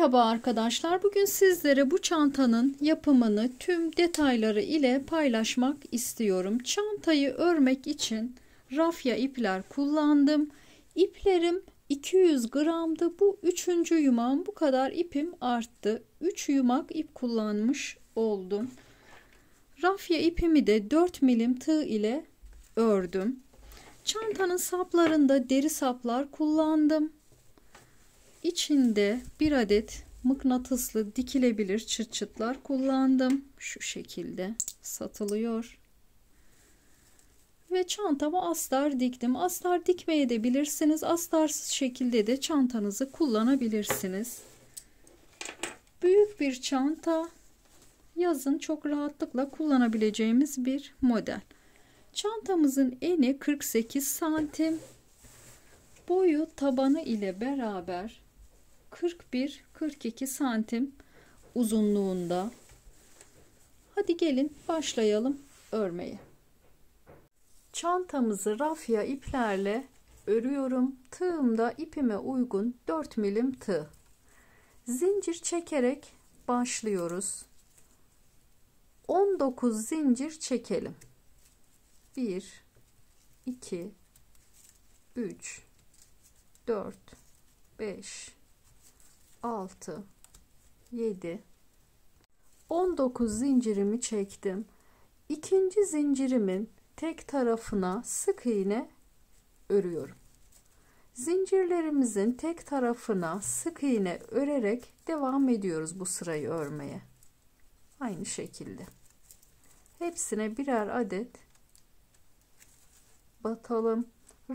Merhaba arkadaşlar. Bugün sizlere bu çantanın yapımını tüm detayları ile paylaşmak istiyorum. Çantayı örmek için rafya ipler kullandım. İplerim 200 gramdı. Bu üçüncü yumağım, bu kadar ipim arttı. 3 yumak ip kullanmış oldum. Rafya ipimi de 4 milim tığ ile ördüm. Çantanın saplarında deri saplar kullandım. İçinde bir adet mıknatıslı dikilebilir çıt çıtlar kullandım. Şu şekilde satılıyor. Ve çantama astar diktim. Astar dikmeye de bilirsiniz. Astarsız şekilde de çantanızı kullanabilirsiniz. Büyük bir çanta, yazın çok rahatlıkla kullanabileceğimiz bir model. Çantamızın eni 48 santim. Boyu tabanı ile beraber 41-42 santim uzunluğunda. Hadi gelin başlayalım örmeye. Çantamızı rafya iplerle örüyorum. Tığımda ipime uygun 4 milim tığ. Zincir çekerek başlıyoruz. 19 zincir çekelim. 1 2 3 4 5 6 7 19 zincirimi çektim. İkinci zincirimin tek tarafına sık iğne örüyorum. Zincirlerimizin tek tarafına sık iğne örerek devam ediyoruz bu sırayı örmeye. Aynı şekilde hepsine birer adet batalım.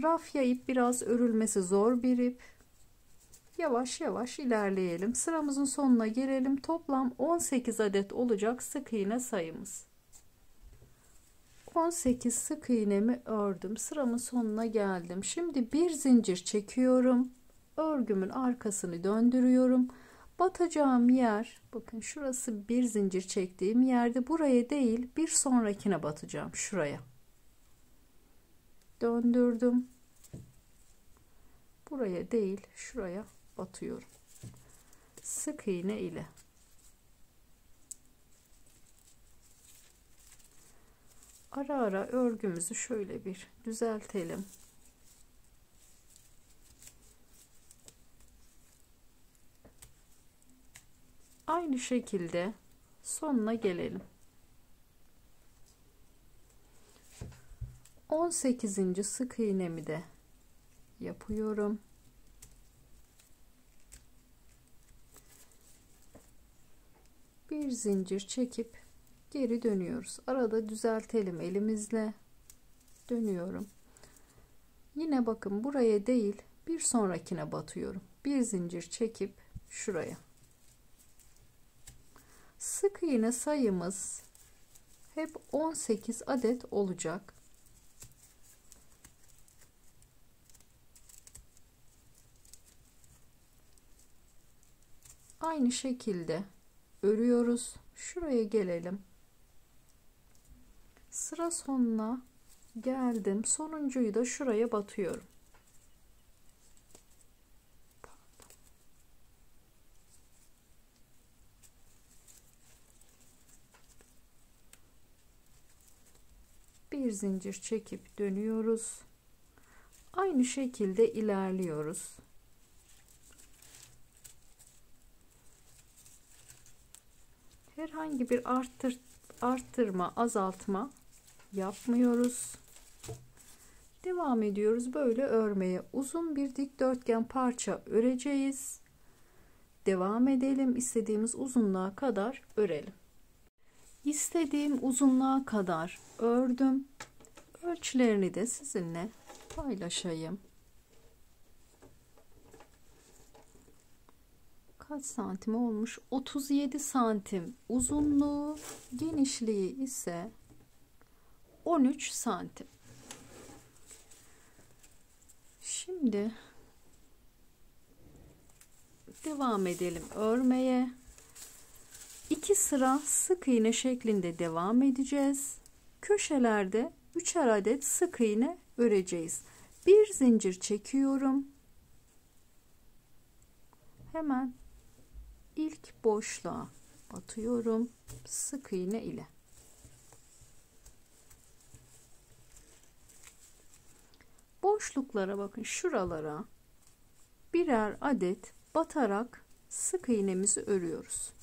Rafya ip biraz örülmesi zor bir ip. Yavaş yavaş ilerleyelim. Sıramızın sonuna gelelim. Toplam 18 adet olacak sık iğne sayımız. 18 sık iğnemi ördüm. Sıramın sonuna geldim. Şimdi bir zincir çekiyorum. Örgümün arkasını döndürüyorum. Batacağım yer, bakın şurası bir zincir çektiğim yerde, buraya değil bir sonrakine batacağım, şuraya. Döndürdüm. Buraya değil şuraya batıyorum. Sık iğne ile. Ara ara örgümüzü şöyle bir düzeltelim. Aynı şekilde sonuna gelelim. 18. sık iğnemi de yapıyorum. Bir zincir çekip geri dönüyoruz. Arada düzeltelim elimizle. Dönüyorum. Yine bakın buraya değil bir sonrakine batıyorum. Bir zincir çekip şuraya. Sık iğne sayımız hep 18 adet olacak. Aynı şekilde örüyoruz. Şuraya gelelim. Sıra sonuna geldim. Sonuncuyu da şuraya batıyorum. Bir zincir çekip dönüyoruz. Aynı şekilde ilerliyoruz. Herhangi bir arttırma, azaltma yapmıyoruz. Devam ediyoruz böyle örmeye. Uzun bir dikdörtgen parça öreceğiz. Devam edelim. İstediğimiz uzunluğa kadar örelim. İstediğim uzunluğa kadar ördüm. Ölçülerini de sizinle paylaşayım. Kaç santim olmuş? 37 santim uzunluğu, genişliği ise 13 santim. Şimdi devam edelim örmeye. 2 sıra sık iğne şeklinde devam edeceğiz. Köşelerde 3'er adet sık iğne öreceğiz. Bir zincir çekiyorum. Hemen İlk boşluğa batıyorum sık iğne ile. Boşluklara bakın, şuralara birer adet batarak sık iğnemizi örüyoruz.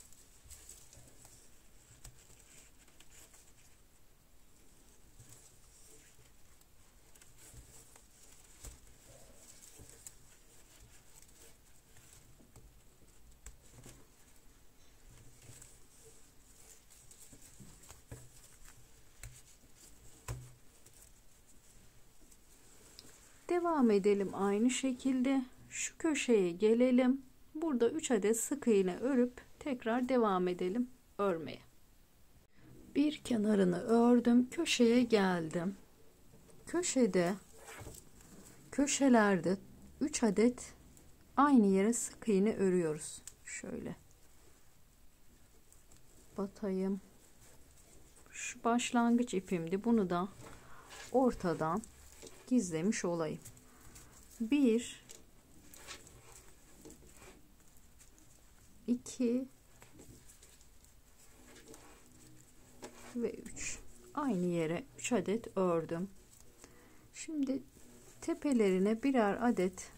Devam edelim aynı şekilde. Şu köşeye gelelim. Burada 3 adet sık iğne örüp tekrar devam edelim örmeye. Bir kenarını ördüm, köşeye geldim. Köşelerde 3 adet aynı yere sık iğne örüyoruz. Şöyle batayım. Şu başlangıç ipimdi. Bunu da ortadan gizlemiş olayım. 1 2 ve 3 aynı yere 3 adet ördüm. Şimdi tepelerine birer adet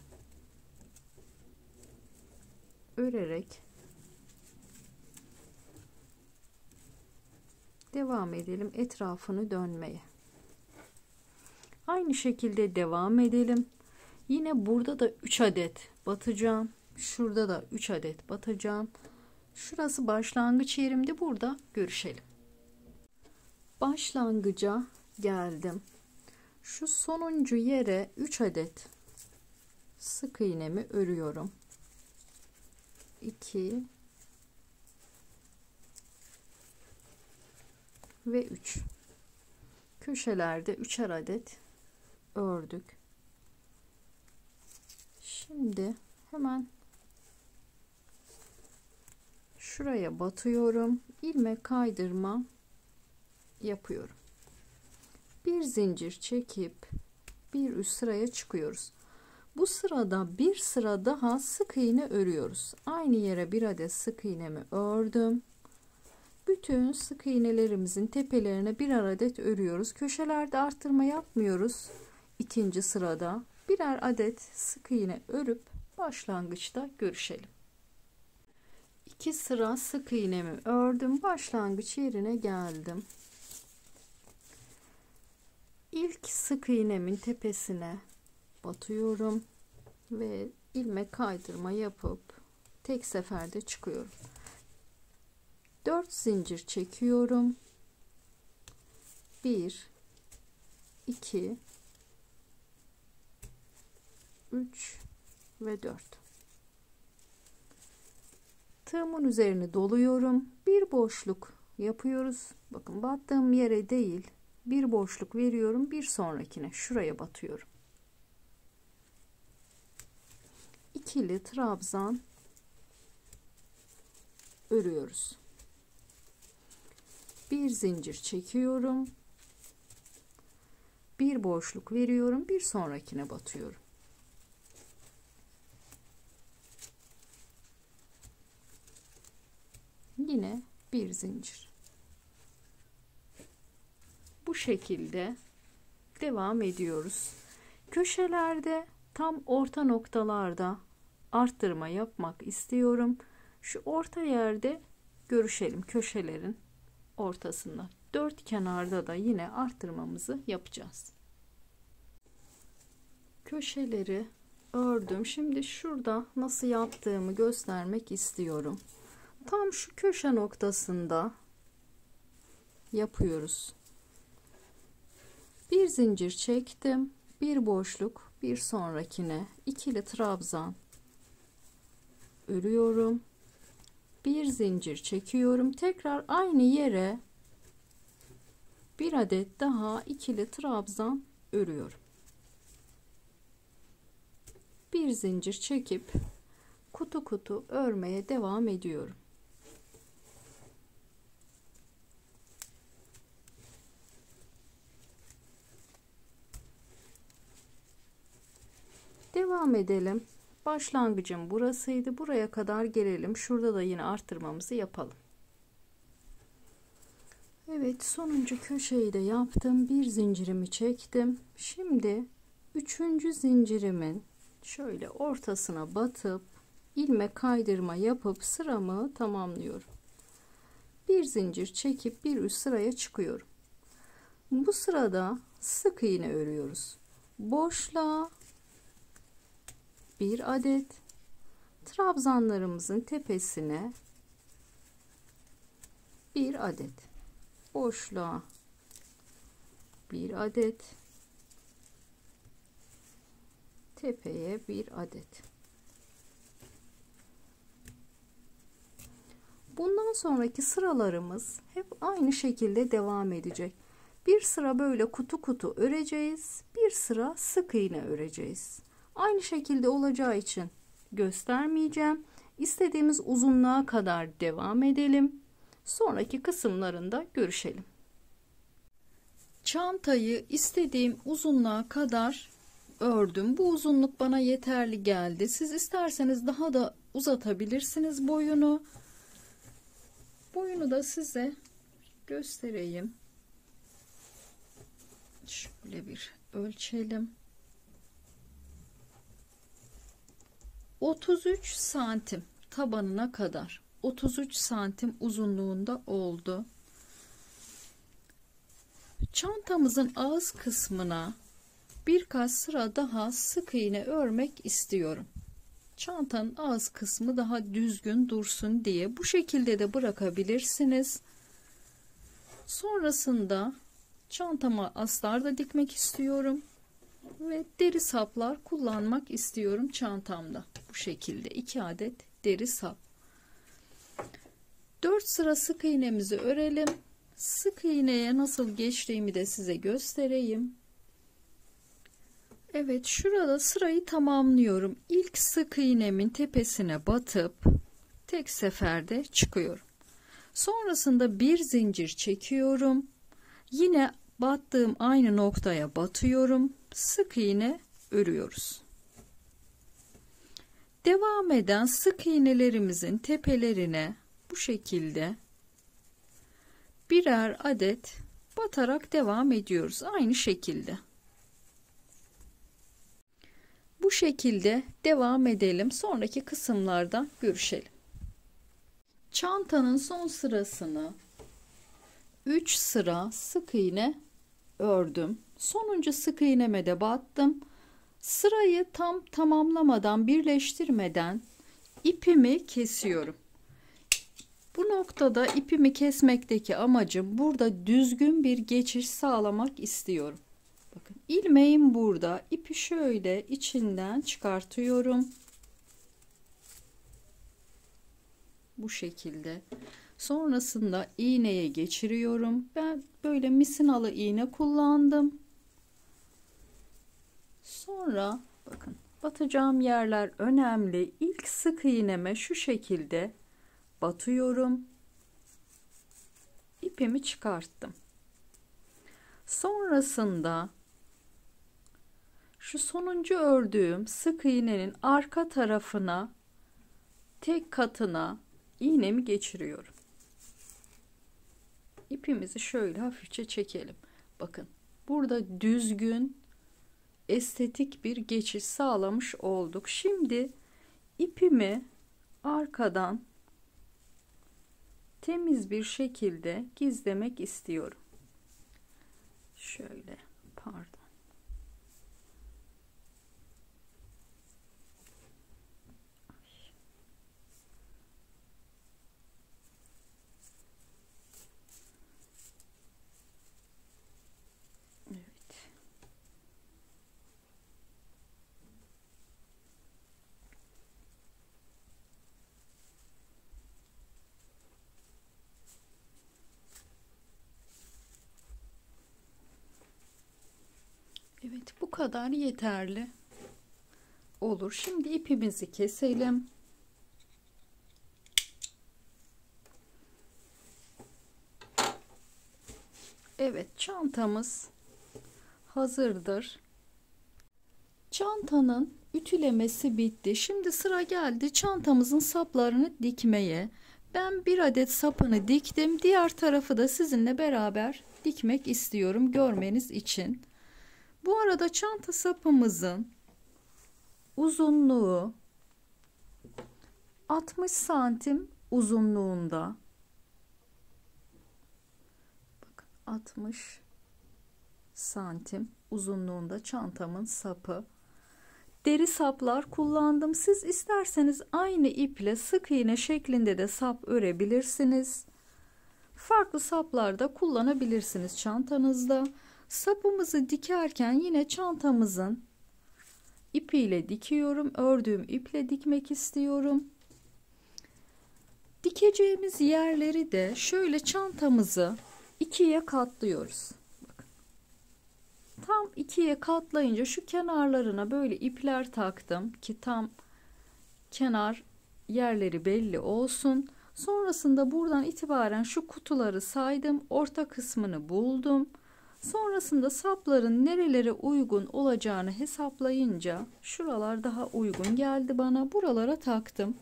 örerek devam edelim etrafını dönmeye. Aynı şekilde devam edelim. Yine burada da 3 adet batacağım. Şurada da 3 adet batacağım. Şurası başlangıç yerimdi. Burada görüşelim. Başlangıca geldim. Şu sonuncu yere 3 adet sık iğnemi örüyorum. 2 ve 3. Köşelerde 3'er adet ördük. Şimdi hemen şuraya batıyorum. İlmek kaydırma yapıyorum. Bir zincir çekip bir üst sıraya çıkıyoruz. Bu sırada bir sıra daha sık iğne örüyoruz. Aynı yere bir adet sık iğnemi ördüm. Bütün sık iğnelerimizin tepelerine birer adet örüyoruz. Köşelerde arttırma yapmıyoruz. İkinci sırada birer adet sık iğne örüp başlangıçta görüşelim. 2 sıra sık iğnemi ördüm. Başlangıç yerine geldim. İlk sık iğnemin tepesine batıyorum ve ilmek kaydırma yapıp tek seferde çıkıyorum. 4 zincir çekiyorum. 1 2 3 ve 4. Tığımın üzerini doluyorum. Bir boşluk yapıyoruz. Bakın battığım yere değil, bir boşluk veriyorum. Bir sonrakine şuraya batıyorum. İkili trabzan örüyoruz. Bir zincir çekiyorum. Bir boşluk veriyorum. Bir sonrakine batıyorum. Yine bir zincir. Bu şekilde devam ediyoruz. Köşelerde tam orta noktalarda arttırma yapmak istiyorum. Şu orta yerde görüşelim, köşelerin ortasında. 4 kenarda da yine arttırmamızı yapacağız. Köşeleri ördüm. Şimdi şurada nasıl yaptığımı göstermek istiyorum. Tam şu köşe noktasında yapıyoruz. Bir zincir çektim. Bir boşluk, bir sonrakine ikili trabzan örüyorum. Bir zincir çekiyorum. Tekrar aynı yere bir adet daha ikili trabzan örüyorum. Bir zincir çekip kutu kutu örmeye devam ediyorum. Devam edelim. Başlangıcım burasıydı. Buraya kadar gelelim. Şurada da yine arttırmamızı yapalım. Evet, sonuncu köşeyi de yaptım. Bir zincirimi çektim. Şimdi üçüncü zincirimin şöyle ortasına batıp ilmek kaydırma yapıp sıramı tamamlıyorum. Bir zincir çekip bir üst sıraya çıkıyorum. Bu sırada sık iğne örüyoruz. Boşluğa bir adet, trabzanlarımızın tepesine bir adet, boşluğa bir adet, tepeye bir adet. Bundan sonraki sıralarımız hep aynı şekilde devam edecek. Bir sıra böyle kutu kutu öreceğiz. Bir sıra sık iğne öreceğiz. Aynı şekilde olacağı için göstermeyeceğim. İstediğimiz uzunluğa kadar devam edelim. Sonraki kısımlarında görüşelim. Çantayı istediğim uzunluğa kadar ördüm. Bu uzunluk bana yeterli geldi. Siz isterseniz daha da uzatabilirsiniz boyunu. Boyunu da size göstereyim. Şöyle bir ölçelim. 33 santim tabanına kadar 33 santim uzunluğunda oldu. Çantamızın ağız kısmına birkaç sıra daha sık iğne örmek istiyorum. Çantanın ağız kısmı daha düzgün dursun diye bu şekilde de bırakabilirsiniz. Sonrasında çantama astar da dikmek istiyorum ve deri saplar kullanmak istiyorum çantamda. Bu şekilde 2 adet deri sap. 4 sıra sık iğnemizi örelim. Sık iğneye nasıl geçtiğimi de size göstereyim. Evet, şurada sırayı tamamlıyorum. İlk sık iğnemin tepesine batıp tek seferde çıkıyorum. Sonrasında bir zincir çekiyorum. Yine battığım aynı noktaya batıyorum. Sık iğne örüyoruz. Devam eden sık iğnelerimizin tepelerine bu şekilde birer adet batarak devam ediyoruz. Aynı şekilde. Bu şekilde devam edelim. Sonraki kısımlarda görüşelim. Çantanın son sırasını 3 sıra sık iğne ördüm. Sonuncu sık iğneme de battım. Sırayı tam tamamlamadan, birleştirmeden ipimi kesiyorum. Bu noktada ipimi kesmekteki amacım burada düzgün bir geçiş sağlamak istiyorum. Bakın, ilmeğim burada. İpi şöyle içinden çıkartıyorum. Bu şekilde. Sonrasında iğneye geçiriyorum. Ben böyle misinalı iğne kullandım. Sonra bakın, batacağım yerler önemli. İlk sık iğneme şu şekilde batıyorum. İpimi çıkarttım. Sonrasında şu sonuncu ördüğüm sık iğnenin arka tarafına, tek katına iğnemi geçiriyorum. İpimizi şöyle hafifçe çekelim. Bakın, burada düzgün, estetik bir geçiş sağlamış olduk. Şimdi ipimi arkadan temiz bir şekilde gizlemek istiyorum. Şöyle, pardon. Evet, bu kadar yeterli olur. Şimdi ipimizi keselim. Evet, çantamız hazırdır. Çantanın ütülemesi bitti. Şimdi sıra geldi çantamızın saplarını dikmeye. Ben bir adet sapını diktim. Diğer tarafı da sizinle beraber dikmek istiyorum görmeniz için. Bu arada çanta sapımızın uzunluğu 60 santim uzunluğunda. Bakın 60 santim uzunluğunda çantamın sapı. Deri saplar kullandım. Siz isterseniz aynı iple sık iğne şeklinde de sap örebilirsiniz. Farklı saplar da kullanabilirsiniz çantanızda. Sapımızı dikerken yine çantamızın ipiyle dikiyorum. Ördüğüm iple dikmek istiyorum. Dikeceğimiz yerleri de şöyle çantamızı ikiye katlıyoruz. Tam ikiye katlayınca şu kenarlarına böyle ipler taktım ki tam kenar yerleri belli olsun. Sonrasında buradan itibaren şu kutuları saydım. Orta kısmını buldum. Sonrasında sapların nerelere uygun olacağını hesaplayınca şuralar daha uygun geldi bana. Buralara taktım.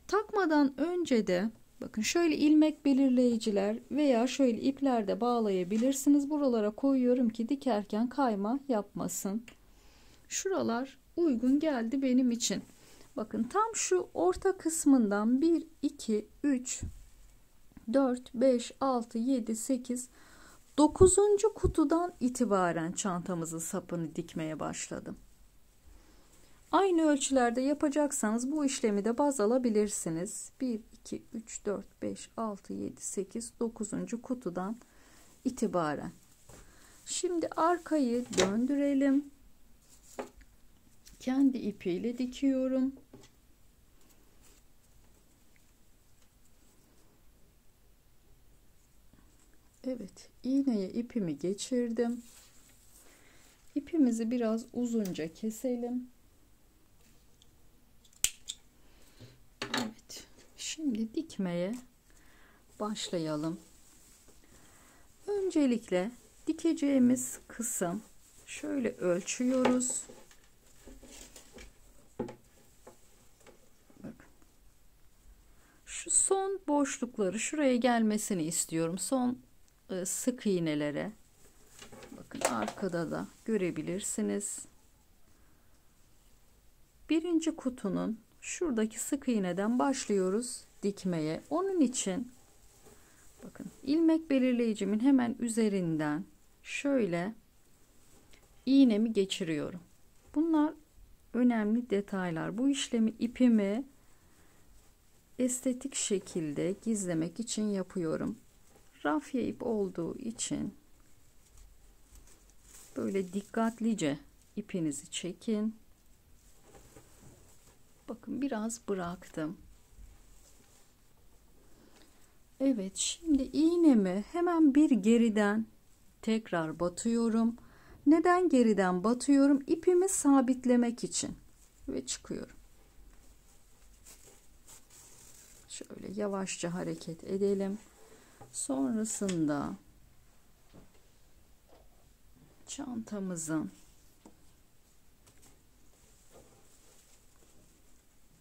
Takmadan önce de bakın şöyle ilmek belirleyiciler veya şöyle ipler de bağlayabilirsiniz. Buralara koyuyorum ki dikerken kayma yapmasın. Şuralar uygun geldi benim için. Bakın tam şu orta kısmından 1, 2, 3, 4, 5, 6, 7, 8, 9. kutudan itibaren çantamızın sapını dikmeye başladım. Aynı ölçülerde yapacaksanız bu işlemi de baz alabilirsiniz. 1, 2, 3, 4, 5, 6, 7, 8, 9. kutudan itibaren. Şimdi arkayı döndürelim. Kendi ipiyle dikiyorum. Evet, iğneye ipimi geçirdim. İpimizi biraz uzunca keselim. Evet, şimdi dikmeye başlayalım. Öncelikle dikeceğimiz kısım şöyle ölçüyoruz. Bakın. Şu son boşlukları şuraya gelmesini istiyorum. Son sık iğnelere. Bakın arkada da görebilirsiniz. Birinci kutunun şuradaki sık iğneden başlıyoruz dikmeye. Onun için bakın ilmek belirleyicimin hemen üzerinden şöyle iğnemi geçiriyorum. Bunlar önemli detaylar. Bu işlemi ipimi estetik şekilde gizlemek için yapıyorum. Rafya ip olduğu için böyle dikkatlice ipinizi çekin. Bakın biraz bıraktım. Evet, şimdi iğnemi hemen bir geriden tekrar batıyorum. Neden geriden batıyorum? İpimi sabitlemek için ve çıkıyorum. Şöyle yavaşça hareket edelim. Sonrasında çantamızın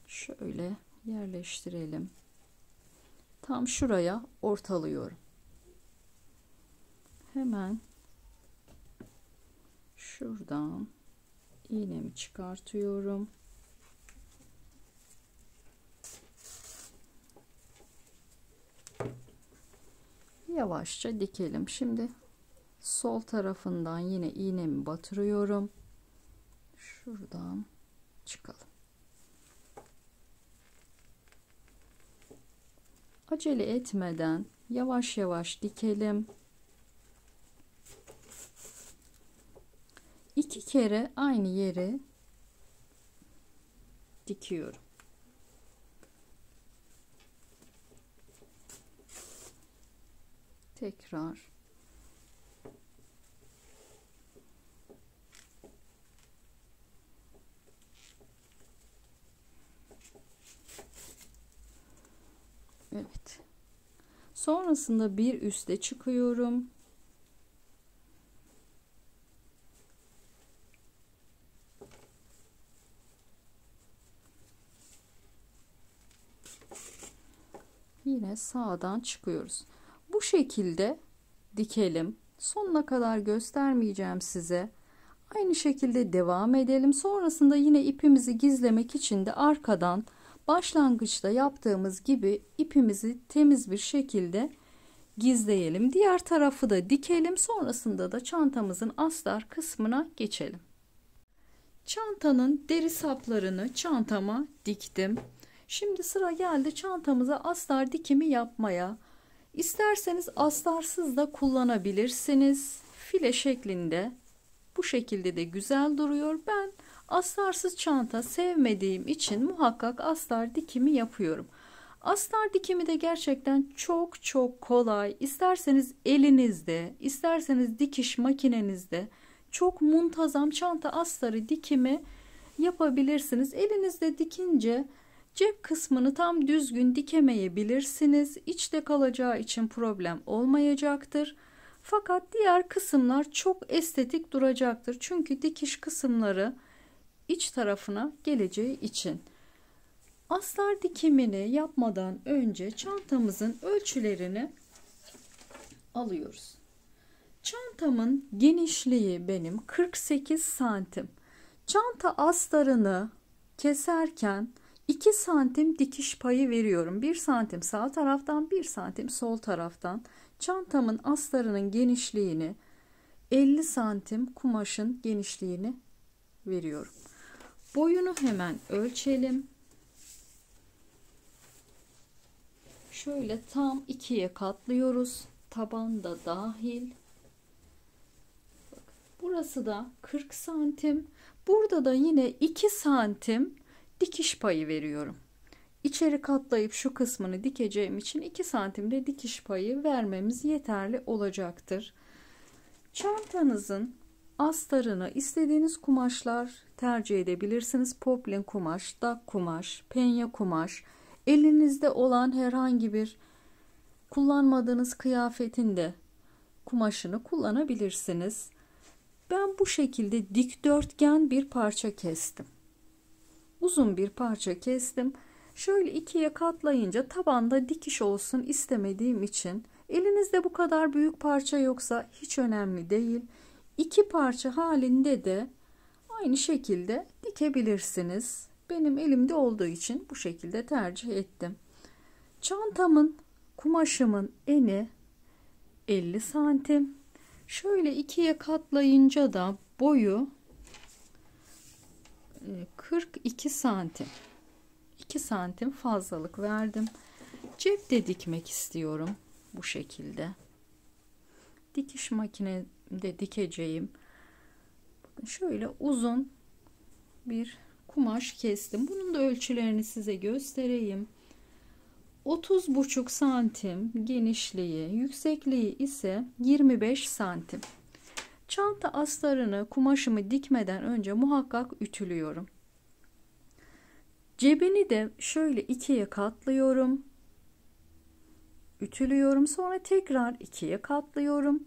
şöyle yerleştirelim. Tam şuraya ortalıyorum. Hemen şuradan iğnemi çıkartıyorum. Yavaşça dikelim. Şimdi sol tarafından yine iğnemi batırıyorum. Şuradan çıkalım. Acele etmeden yavaş yavaş dikelim. 2 kere aynı yere dikiyorum. Tekrar evet. Sonrasında bir üste çıkıyorum. yine sağdan çıkıyoruz. Bu şekilde dikelim. Sonuna kadar göstermeyeceğim size. Aynı şekilde devam edelim. Sonrasında yine ipimizi gizlemek için de arkadan başlangıçta yaptığımız gibi ipimizi temiz bir şekilde gizleyelim. Diğer tarafı da dikelim. Sonrasında da çantamızın astar kısmına geçelim. Çantanın deri saplarını çantama diktim. Şimdi sıra geldi çantamıza astar dikimi yapmaya. İsterseniz astarsız da kullanabilirsiniz. File şeklinde. Bu şekilde de güzel duruyor. Ben astarsız çanta sevmediğim için muhakkak astar dikimi yapıyorum. Astar dikimi de gerçekten çok kolay. İsterseniz elinizde, isterseniz dikiş makinenizde çok muntazam çanta astarı dikimi yapabilirsiniz. Elinizde dikince cep kısmını tam düzgün dikemeyebilirsiniz. İçte kalacağı için problem olmayacaktır. Fakat diğer kısımlar çok estetik duracaktır. Çünkü dikiş kısımları iç tarafına geleceği için. Astar dikimini yapmadan önce çantamızın ölçülerini alıyoruz. Çantamın genişliği benim 48 santim. Çanta astarını keserken 2 santim dikiş payı veriyorum. 1 santim sağ taraftan, 1 santim sol taraftan. Çantamın astarının genişliğini 50 santim kumaşın genişliğini veriyorum. Boyunu hemen ölçelim. Şöyle tam 2'ye katlıyoruz. Taban da dahil. Burası da 40 santim. Burada da yine 2 santim dikiş payı veriyorum. İçeri katlayıp şu kısmını dikeceğim için 2 santimde dikiş payı vermemiz yeterli olacaktır. Çantanızın astarını istediğiniz kumaşlar tercih edebilirsiniz. Poplin kumaş, dak kumaş, penye kumaş, elinizde olan herhangi bir kullanmadığınız kıyafetin de kumaşını kullanabilirsiniz. Ben bu şekilde dikdörtgen bir parça kestim. Uzun bir parça kestim. Şöyle ikiye katlayınca tabanda dikiş olsun istemediğim için, elinizde bu kadar büyük parça yoksa hiç önemli değil. 2 parça halinde de aynı şekilde dikebilirsiniz. Benim elimde olduğu için bu şekilde tercih ettim. Çantamın, kumaşımın eni 50 santim. Şöyle ikiye katlayınca da boyu 42 santim. 2 santim fazlalık verdim. Cepte dikmek istiyorum. Bu şekilde. Dikiş makinemde dikeceğim. Bakın şöyle uzun bir kumaş kestim. Bunun da ölçülerini size göstereyim. 30,5 santim genişliği, yüksekliği ise 25 santim. Çanta astarını, kumaşımı dikmeden önce muhakkak ütülüyorum. Cebini de şöyle ikiye katlıyorum. Ütülüyorum. Sonra tekrar ikiye katlıyorum.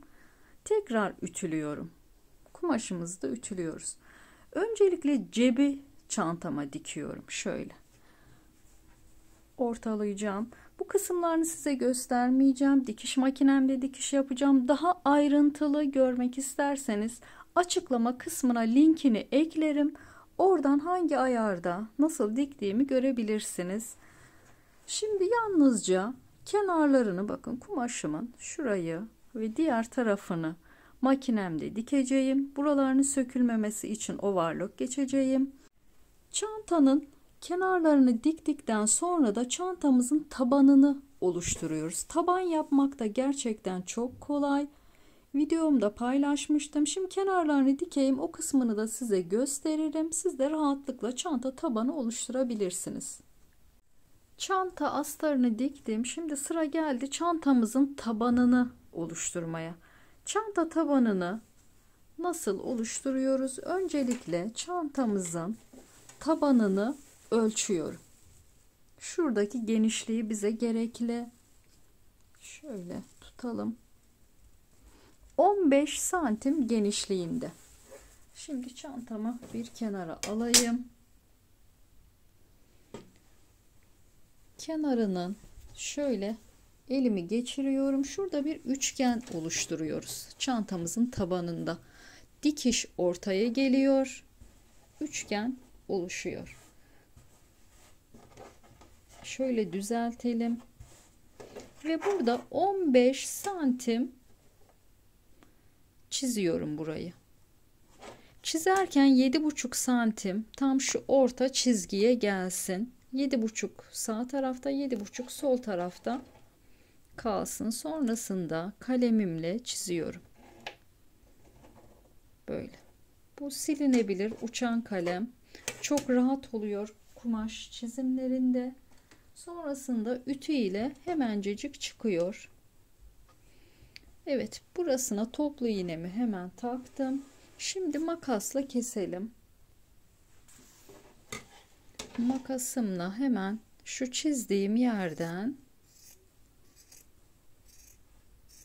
Tekrar ütülüyorum. Kumaşımızı da ütülüyoruz. Öncelikle cebi çantama dikiyorum. Şöyle. Ortalayacağım. Bu kısımlarını size göstermeyeceğim. Dikiş makinemde dikiş yapacağım. Daha ayrıntılı görmek isterseniz açıklama kısmına linkini eklerim. Oradan hangi ayarda nasıl diktiğimi görebilirsiniz. Şimdi yalnızca kenarlarını, bakın kumaşımın şurayı ve diğer tarafını makinemde dikeceğim. Buralarının sökülmemesi için overlock geçeceğim. Çantanın kenarlarını diktikten sonra da çantamızın tabanını oluşturuyoruz. Taban yapmak da gerçekten çok kolay. Videomda paylaşmıştım. Şimdi kenarlarını dikeyim. O kısmını da size gösteririm. Siz de rahatlıkla çanta tabanı oluşturabilirsiniz. Çanta astarını diktim. Şimdi sıra geldi çantamızın tabanını oluşturmaya. Çanta tabanını nasıl oluşturuyoruz? Öncelikle çantamızın tabanını ölçüyorum. Şuradaki genişliği bize gerekli. Şöyle tutalım. 15 santim genişliğinde. Şimdi çantamı bir kenara alayım. Kenarının şöyle elimi geçiriyorum. Şurada bir üçgen oluşturuyoruz. Çantamızın tabanında. Dikiş ortaya geliyor. Üçgen oluşuyor. Şöyle düzeltelim. Ve burada 15 santim çiziyorum burayı. Çizerken 7,5 santim tam şu orta çizgiye gelsin. 7,5 sağ tarafta, 7,5 sol tarafta kalsın. Sonrasında kalemimle çiziyorum. Böyle. Bu silinebilir uçan kalem. Çok rahat oluyor kumaş çizimlerinde. Sonrasında ütü ile hemencecik çıkıyor. Evet, burasına toplu iğnemi hemen taktım. Şimdi makasla keselim. Makasımla hemen şu çizdiğim yerden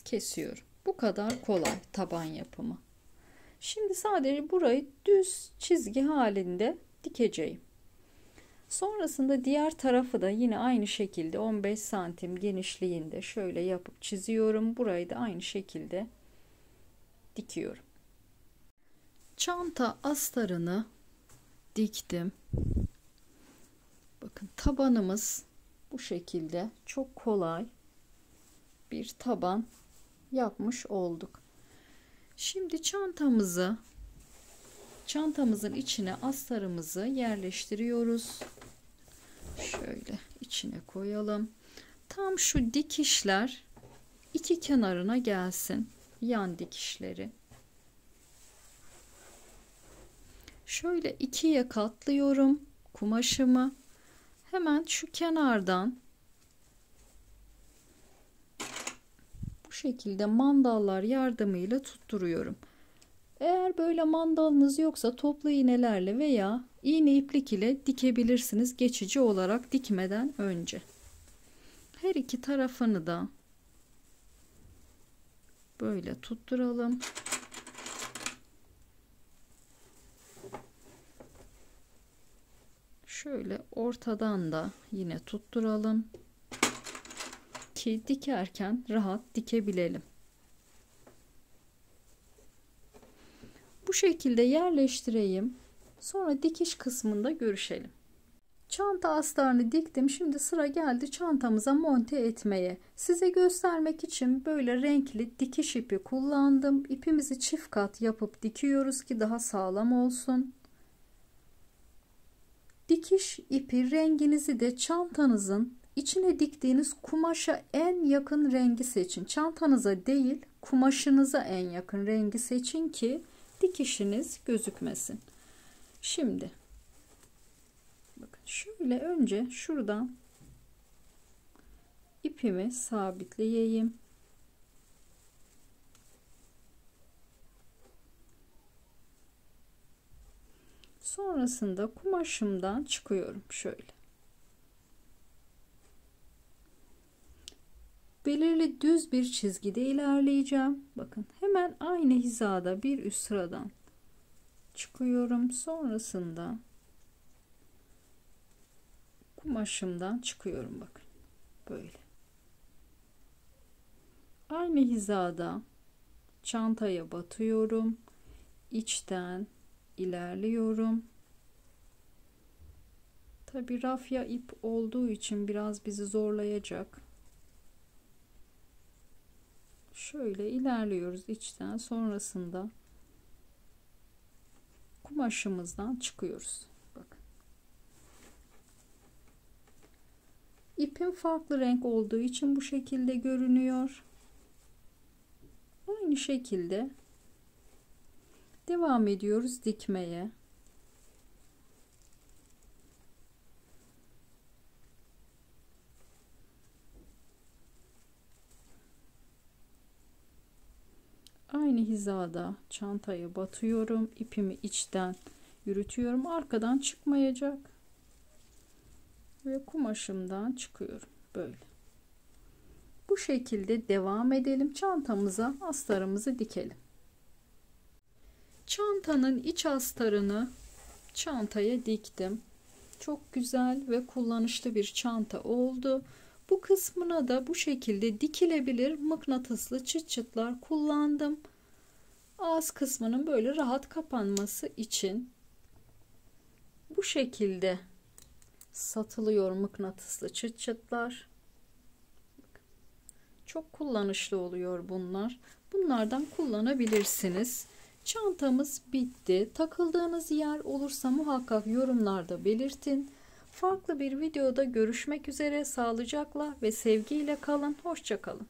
kesiyorum. Bu kadar kolay taban yapımı. Şimdi sadece burayı düz çizgi halinde dikeceğim. Sonrasında diğer tarafı da yine aynı şekilde 15 santim genişliğinde şöyle yapıp çiziyorum. Burayı da aynı şekilde dikiyorum. Çanta astarını diktim. Bakın tabanımız bu şekilde, çok kolay bir taban yapmış olduk. Şimdi çantamızın içine astarımızı yerleştiriyoruz. Şöyle içine koyalım. Tam şu dikişler iki kenarına gelsin. Yan dikişleri. Şöyle ikiye katlıyorum kumaşımı. Hemen şu kenardan bu şekilde mandallar yardımıyla tutturuyorum. Eğer böyle mandalınız yoksa toplu iğnelerle veya iğne iplik ile dikebilirsiniz geçici olarak dikmeden önce. Her iki tarafını da böyle tutturalım. Şöyle ortadan da yine tutturalım ki dikerken rahat dikebilelim. Bu şekilde yerleştireyim. Sonra dikiş kısmında görüşelim. Çanta astarını diktim. Şimdi sıra geldi çantamıza monte etmeye. Size göstermek için böyle renkli dikiş ipi kullandım. İpimizi çift kat yapıp dikiyoruz ki daha sağlam olsun. Dikiş ipi renginizi de çantanızın içine diktiğiniz kumaşa en yakın rengi seçin. Çantanıza değil, kumaşınıza en yakın rengi seçin ki dikişiniz gözükmesin. Şimdi bakın şöyle önce şuradan ipimi sabitleyeyim. Sonrasında kumaşımdan çıkıyorum şöyle. Belirli düz bir çizgide ilerleyeceğim. Bakın hemen aynı hizada bir üst sıradan çıkıyorum. Sonrasında kumaşımdan çıkıyorum bakın. Böyle. Aynı hizada çantaya batıyorum. İçten ilerliyorum. Tabi rafya ip olduğu için biraz bizi zorlayacak. Şöyle ilerliyoruz içten, sonrasında kumaşımızdan çıkıyoruz. Bakın. İpim farklı renk olduğu için bu şekilde görünüyor. Aynı şekilde devam ediyoruz dikmeye. Aynı hizada çantaya batıyorum. İpimi içten yürütüyorum. Arkadan çıkmayacak. Ve kumaşımdan çıkıyorum. Böyle. Bu şekilde devam edelim. Çantamıza astarımızı dikelim. Çantanın iç astarını çantaya diktim. Çok güzel ve kullanışlı bir çanta oldu. Bu kısmına da bu şekilde dikilebilir mıknatıslı çıt çıtlar kullandım. Ağız kısmının böyle rahat kapanması için bu şekilde satılıyor mıknatıslı çıt çıtlar. Çok kullanışlı oluyor bunlar. Bunlardan kullanabilirsiniz. Çantamız bitti. Takıldığınız yer olursa muhakkak yorumlarda belirtin. Farklı bir videoda görüşmek üzere. Sağlıcakla ve sevgiyle kalın. Hoşça kalın.